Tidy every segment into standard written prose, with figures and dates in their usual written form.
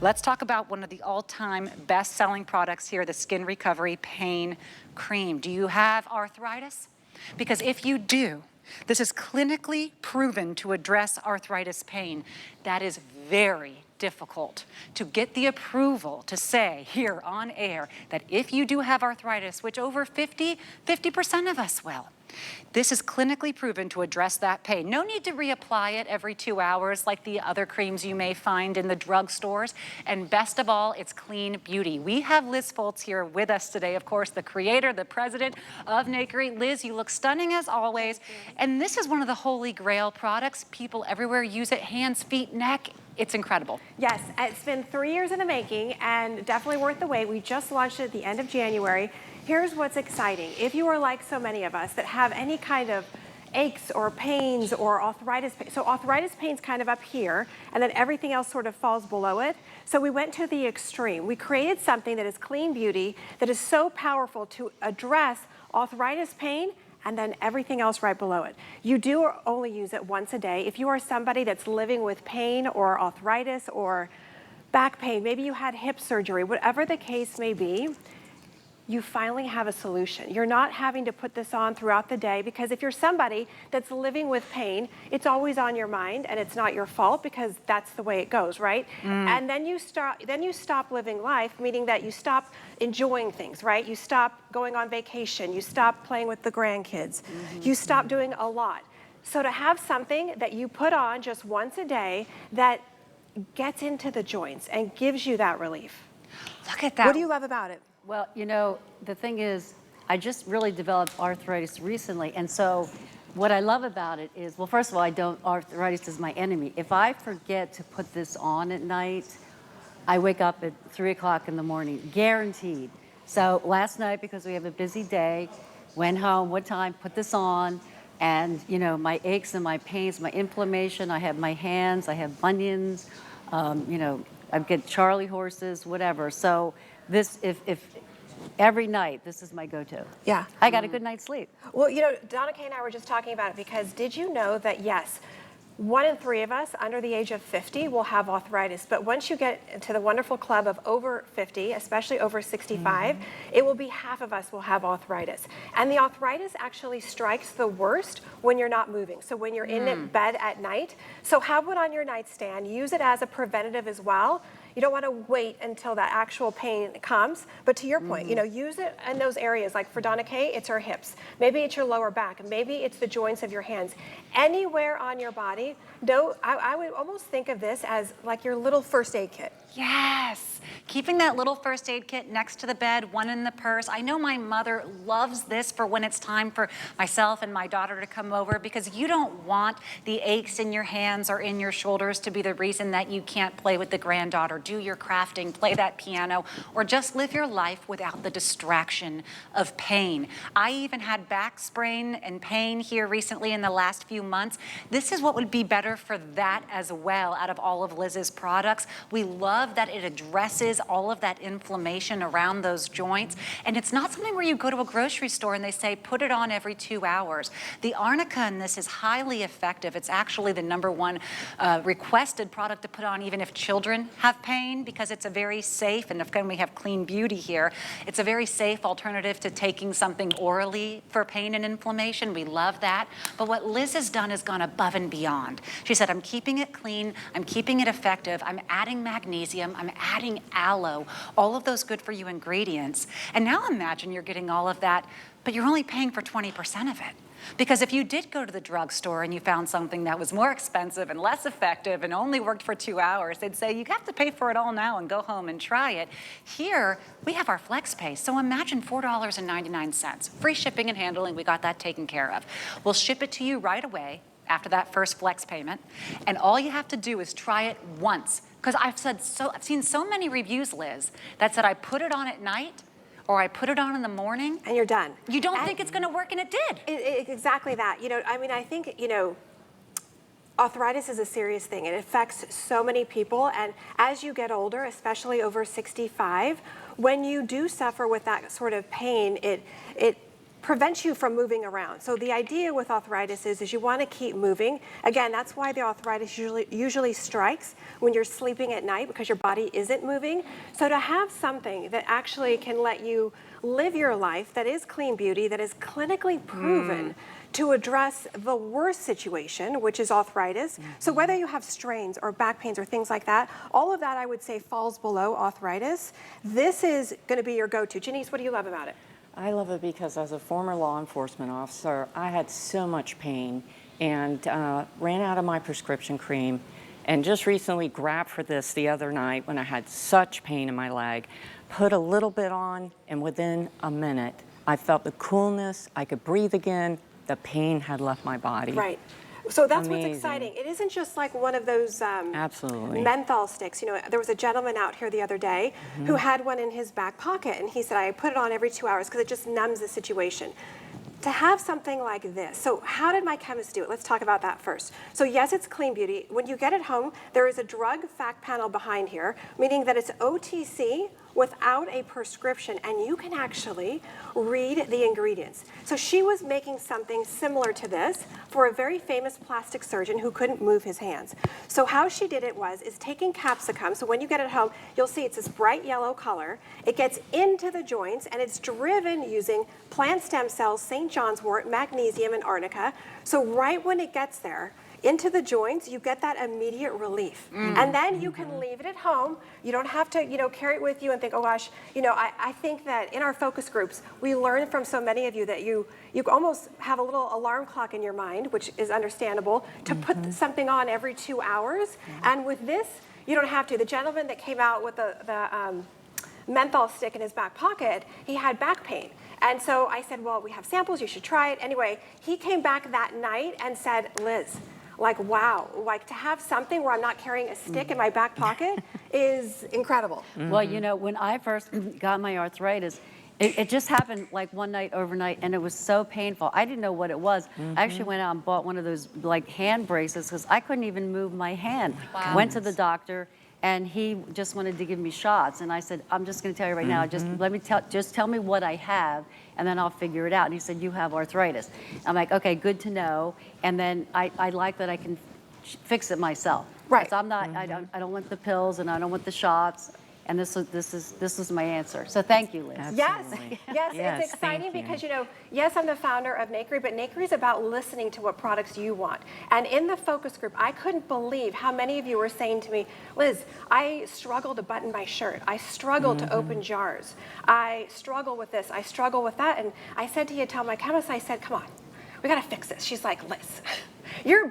Let's talk about one of the all-time best-selling products here, the SkinRecovery Pain Cream. Do you have arthritis? Because if you do, this is clinically proven to address arthritis pain. That is very difficult to get the approval to say here on air that if you do have arthritis, which over 50% of us will, this is clinically proven to address that pain. No need to reapply it every 2 hours like the other creams you may find in the drugstores. And best of all, it's clean beauty. We have Liz Foltz here with us today, of course, the creator, the president of Nakery. Liz, you look stunning as always. And this is one of the holy grail products. People everywhere use it, hands, feet, neck. It's incredible. Yes, it's been 3 years in the making and definitely worth the wait. We just launched it at the end of January. Here's what's exciting. If you are like so many of us that have any kind of aches or pains or arthritis pain, so arthritis pain's kind of up here and then everything else sort of falls below it. So we went to the extreme. We created something that is clean beauty that is so powerful to address arthritis pain and then everything else right below it. You do only use it once a day. If you are somebody that's living with pain or arthritis or back pain, maybe you had hip surgery, whatever the case may be, you finally have a solution. You're not having to put this on throughout the day, because if you're somebody that's living with pain, it's always on your mind and it's not your fault because that's the way it goes, right? And then you stop living life, meaning that you stop enjoying things, right? You stop going on vacation, you stop playing with the grandkids, you stop doing a lot. So to have something that you put on just once a day that gets into the joints and gives you that relief. Look at that. What do you love about it? Well, you know, the thing is, I just really developed arthritis recently, and so what I love about it is, well, first of all, arthritis is my enemy. If I forget to put this on at night, I wake up at 3 o'clock in the morning, guaranteed. So last night, because we have a busy day, went home, what time, put this on, and you know, my aches and my pains, my inflammation, I have my hands, I have bunions, you know, I get Charlie horses, whatever. So this, if every night, this is my go-to. Yeah. I got a good night's sleep. Well, you know, Donna Kay and I were just talking about it because did you know that, yes, 1 in 3 of us under the age of 50 will have arthritis. But once you get into the wonderful club of over 50, especially over 65, it will be half of us will have arthritis. And the arthritis actually strikes the worst when you're not moving. So when you're in bed at night. So have it on your nightstand. Use it as a preventative as well. You don't want to wait until that actual pain comes. But to your point, you know, use it in those areas. Like for Donna Kay, it's her hips. Maybe it's your lower back. Maybe it's the joints of your hands. Anywhere on your body, I would almost think of this as like your little first aid kit. Yes, keeping that little first aid kit next to the bed, one in the purse. I know my mother loves this for when it's time for myself and my daughter to come over, because you don't want the aches in your hands or in your shoulders to be the reason that you can't play with the granddaughter, do your crafting, play that piano, or just live your life without the distraction of pain. I even had back sprain and pain here recently in the last few months. This is what would be better for that as well out of all of Liz's products. We love that it addresses all of that inflammation around those joints. And it's not something where you go to a grocery store and they say, put it on every 2 hours. The arnica in this is highly effective. It's actually the #1 requested product to put on even if children have pain, because it's a very safe, and again, we have clean beauty here. It's a very safe alternative to taking something orally for pain and inflammation. We love that. But what Liz has done is gone above and beyond. She said, I'm keeping it clean, I'm keeping it effective, I'm adding magnesium, I'm adding aloe, all of those good for you ingredients. And now imagine you're getting all of that, but you're only paying for 20% of it. Because if you did go to the drugstore and you found something that was more expensive and less effective and only worked for 2 hours, they'd say, you have to pay for it all now and go home and try it. Here, we have our flex pay. So imagine $4.99. Free shipping and handling, we got that taken care of. We'll ship it to you right away after that first flex payment. And all you have to do is try it once. Because I've seen so many reviews, Liz, that said I put it on at night or I put it on in the morning. And you're done. You don't think it's going to work, and it did. Exactly that. You know, I mean, I think, you know, arthritis is a serious thing. It affects so many people. And as you get older, especially over 65, when you do suffer with that sort of pain, it prevents you from moving around. So the idea with arthritis is you want to keep moving. Again, that's why the arthritis usually strikes when you're sleeping at night, because your body isn't moving. So to have something that actually can let you live your life, that is clean beauty, that is clinically proven to address the worst situation, which is arthritis. So whether you have strains or back pains or things like that, all of that I would say falls below arthritis. This is going to be your go-to. Janice, what do you love about it? I love it because as a former law enforcement officer, I had so much pain and ran out of my prescription cream, and just recently grabbed for this the other night when I had such pain in my leg, put a little bit on, and within a minute, I felt the coolness, I could breathe again, the pain had left my body. Right. So that's Amazing. what's exciting. It isn't just like one of those Absolutely. menthol sticks. You know, there was a gentleman out here the other day who had one in his back pocket, and he said, I put it on every 2 hours because it just numbs the situation. To have something like this, so how did my chemist do it? Let's talk about that first. So yes, it's clean beauty. When you get it home, there is a drug fact panel behind here, meaning that it's OTC without a prescription, and you can actually read the ingredients. So she was making something similar to this for a very famous plastic surgeon who couldn't move his hands. So how she did it is taking capsicum. So when you get it home, you'll see it's this bright yellow color. It gets into the joints, and it's driven using plant stem cells, St. John's wort, magnesium, and arnica. So right when it gets there, into the joints, you get that immediate relief. And then you can leave it at home. You don't have to, carry it with you and think, oh gosh, I think that in our focus groups, we learn from so many of you that you almost have a little alarm clock in your mind, which is understandable, to put something on every 2 hours. And with this, you don't have to. The gentleman that came out with the menthol stick in his back pocket, he had back pain. And so I said, well, we have samples, you should try it. Anyway, he came back that night and said, Liz, like, wow, like to have something where I'm not carrying a stick in my back pocket is incredible. Well, when I first got my arthritis, it just happened like one night overnight, and it was so painful. I didn't know what it was. I actually went out and bought one of those like hand braces because I couldn't even move my hand. Went to the doctor, and he just wanted to give me shots. And I said, I'm just going to tell you right now, just tell me what I have, and then I'll figure it out. And he said, you have arthritis. I'm like, okay, good to know. And then I like that I can fix it myself. Right. So I'm not, I don't want the pills, and I don't want the shots. And this is my answer. So thank you, Liz. Absolutely. Yes, Yes, it's exciting thank you. because, yes, I'm the founder of Nakery, but Nakery is about listening to what products you want. And in the focus group, I couldn't believe how many of you were saying to me, Liz, I struggle to button my shirt. I struggle to open jars. I struggle with this. I struggle with that. And I said to tell my chemist, I said, come on, we got to fix this. She's like, Liz, you're a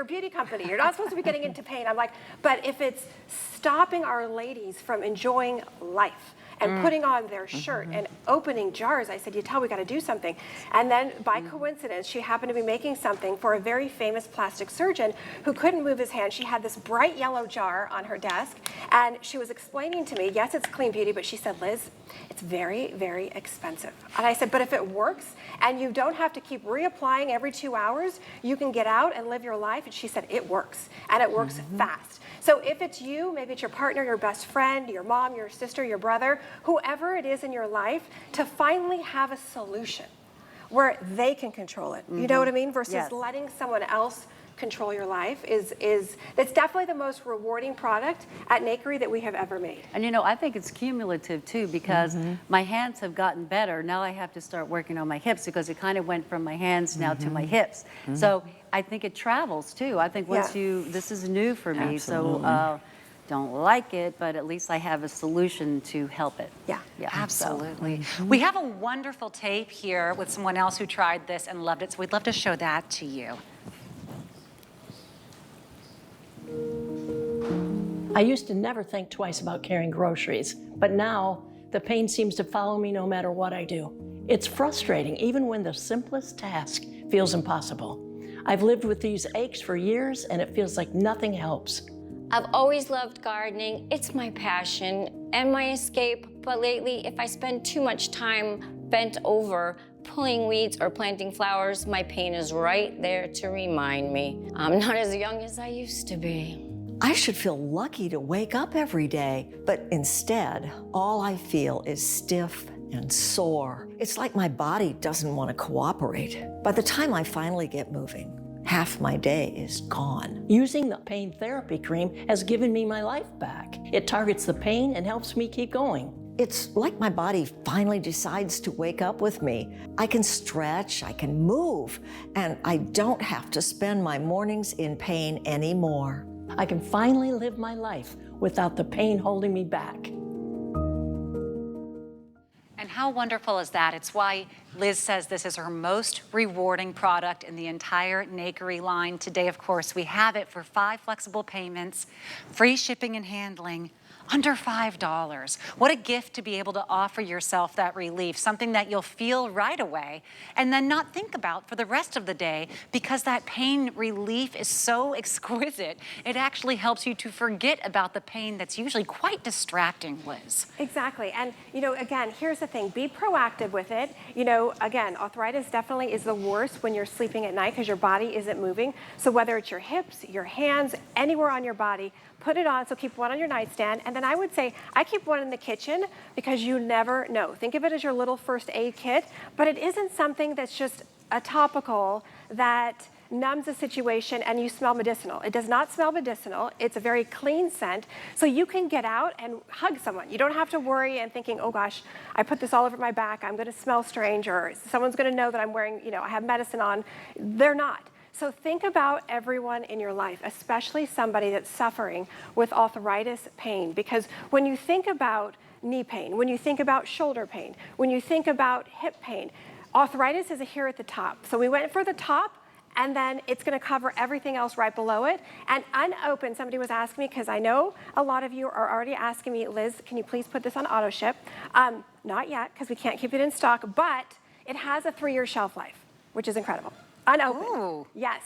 beauty company. You're not supposed to be getting into pain. I'm like, but if it's stopping our ladies from enjoying life and putting on their shirt and opening jars, I said, you tell we got to do something. And then by coincidence, she happened to be making something for a very famous plastic surgeon who couldn't move his hand. She had this bright yellow jar on her desk, and she was explaining to me, yes, it's clean beauty, but she said, Liz, it's very, very expensive. And I said, but if it works and you don't have to keep reapplying every 2 hours, you can get out and live your life. And she said, it works, and it works fast. So if it's you, maybe it's your partner, your best friend, your mom, your sister, your brother, whoever it is in your life, to finally have a solution where they can control it. You know what I mean? Versus letting someone else control your life that's definitely the most rewarding product at Nakery that we have ever made. And I think it's cumulative too, because my hands have gotten better. Now I have to start working on my hips because it kind of went from my hands now to my hips. So I think it travels too. I think once this is new for me, Absolutely. so don't like it, but at least I have a solution to help it. Yeah. Absolutely. We have a wonderful tape here with someone else who tried this and loved it, so we'd love to show that to you. I used to never think twice about carrying groceries, but now the pain seems to follow me no matter what I do. It's frustrating, even when the simplest task feels impossible. I've lived with these aches for years, and it feels like nothing helps. I've always loved gardening. It's my passion and my escape, but lately, if I spend too much time bent over pulling weeds or planting flowers, my pain is right there to remind me I'm not as young as I used to be. I should feel lucky to wake up every day, but instead, all I feel is stiff and sore. It's like my body doesn't want to cooperate. By the time I finally get moving, half my day is gone. Using the pain therapy cream has given me my life back. It targets the pain and helps me keep going. It's like my body finally decides to wake up with me. I can stretch, I can move, and I don't have to spend my mornings in pain anymore. I can finally live my life without the pain holding me back. And how wonderful is that? It's why Liz says this is her most rewarding product in the entire Nakery line. Today, of course, we have it for 5 flexible payments, free shipping and handling, under $5. What a gift to be able to offer yourself that relief, something that you'll feel right away and then not think about for the rest of the day, because that pain relief is so exquisite. It actually helps you to forget about the pain that's usually quite distracting, Liz. Exactly. And, again, here's the thing. Be proactive with it. Again, arthritis definitely is the worst when you're sleeping at night because your body isn't moving. So whether it's your hips, your hands, anywhere on your body, put it on. So keep one on your nightstand. And then I would say I keep one in the kitchen because you never know. Think of it as your little first aid kit, but it isn't something that's just a topical that numbs the situation and you smell medicinal. It does not smell medicinal. It's a very clean scent. So you can get out and hug someone. You don't have to worry and thinking, oh gosh, I put this all over my back. I'm going to smell strange, or someone's going to know that I'm wearing, I have medicine on. They're not. So think about everyone in your life, especially somebody that's suffering with arthritis pain, because when you think about knee pain, when you think about shoulder pain, when you think about hip pain, arthritis is here at the top. So we went for the top, and then it's going to cover everything else right below it. And unopened, somebody was asking me, because I know a lot of you are already asking me, Liz, can you please put this on auto ship? Not yet, because we can't keep it in stock, but it has a 3-year shelf life, which is incredible. Unopened. Ooh. Yes.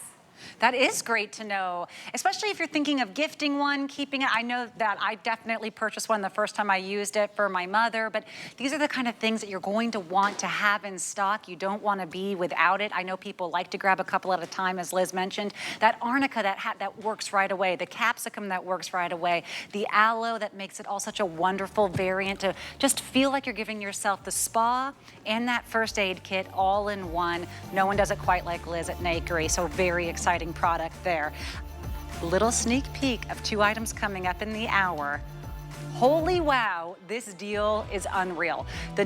That is great to know, especially if you're thinking of gifting one, keeping it. I know that I definitely purchased one the first time I used it for my mother, but these are the kind of things that you're going to want to have in stock. You don't want to be without it. I know people like to grab a couple at a time, as Liz mentioned. That arnica that works right away, the capsicum that works right away, the aloe that makes it all such a wonderful variant to just feel like you're giving yourself the spa and that first aid kit all in one. No one does it quite like Liz at Nakery, so very exciting product there. Little sneak peek of 2 items coming up in the hour. Holy wow, this deal is unreal. The